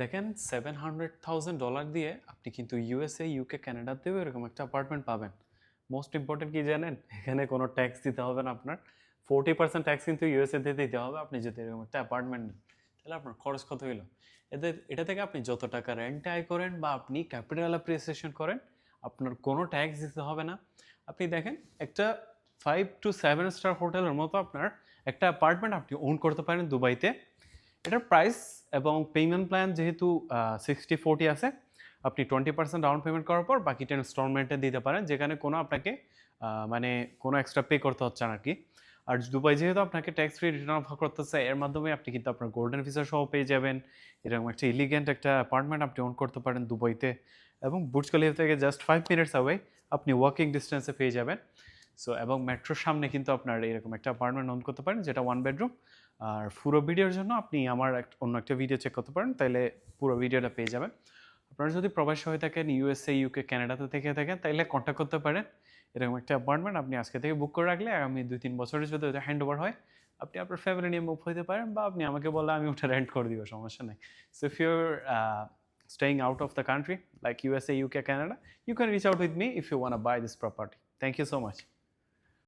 দেখেন $700,000 দিয়ে আপনি কিন্তু ইউএসএ, ইউকে, কানাডাতেও এরকম একটা অ্যাপার্টমেন্ট পাবেন। মোস্ট ইম্পোর্টেন্ট কি জানেন? এখানে কোনো ট্যাক্স দিতে হবে না আপনার। 40% ট্যাক্স কিন্তু ইউএসএ তে দিতে হবে আপনি যদি এরকম একটা অ্যাপার্টমেন্ট নেন। তাহলে আপনার খরচ কত হইলো? এটা থেকে আপনি যত টাকা রেন্ট আয় করেন বা আপনি ক্যাপিটাল অ্যাপ্রিসিয়েশন করেন, আপনার কোনো ট্যাক্স দিতে হবে না। আপনি দেখেন একটা 5 to 7 স্টার হোটেলের মতো আপনার একটা অ্যাপার্টমেন্ট আপনি ওন করতে পারেন দুবাইতে। এটার প্রাইস এবং পেমেন্ট প্ল্যান যেহেতু 60-40 আছে, আপনি 20% ডাউন পেমেন্ট করার পর বাকিটা ইনস্টলমেন্টে দিতে পারেন, যেখানে কোনো আপনাকে মানে কোনো এক্সট্রা পে করতে হচ্ছে না আর কি। আর দুবাই যেহেতু আপনাকে ট্যাক্স ফ্রি রিটার্ন অফার করতেছে, এর মাধ্যমে আপনি কিন্তু আপনার গোল্ডেন ভিসা সহ পেয়ে যাবেন। এরকম একটা এলিগেন্ট একটা অ্যাপার্টমেন্ট আপনি ওন করতে পারেন দুবাইতে, এবং বুর্জ খলিফা থেকে জাস্ট 5 মিনিটস অ্যাওয়ে আপনি ওয়াকিং ডিস্টেন্সে পেয়ে যাবেন। সো এবং মেট্রোর সামনে কিন্তু আপনার এরকম একটা অ্যাপার্টমেন্ট ওন করতে পারেন, যেটা 1 বেডরুম। আর পুরো ভিডিওর জন্য আপনি আমার অন্য একটা ভিডিও চেক করতে পারেন, তাইলে পুরো ভিডিওটা পেয়ে যাবেন। আপনারা যদি প্রবাসী হয়ে থাকেন, ইউএসএ, ইউকে, কানাডাতে থেকে থাকেন, তাইলে কন্ট্যাক্ট করতে পারেন। এরকম একটা অ্যাপার্টমেন্ট আপনি আজকে থেকে বুক করে রাখলে আগামী 2-3 বছরের যদি ওটা হ্যান্ড ওভার হয়, আপনি আপনার ফ্যামিলি নিয়ে মুভ হইতে পারেন, বা আপনি আমাকে বললে আমি ওটা রেন্ট করে দিব, সমস্যা নেই। So if your staying out of the country like USA, UK, Canada, you can reach out with me if you want to buy this property. Thank you so much.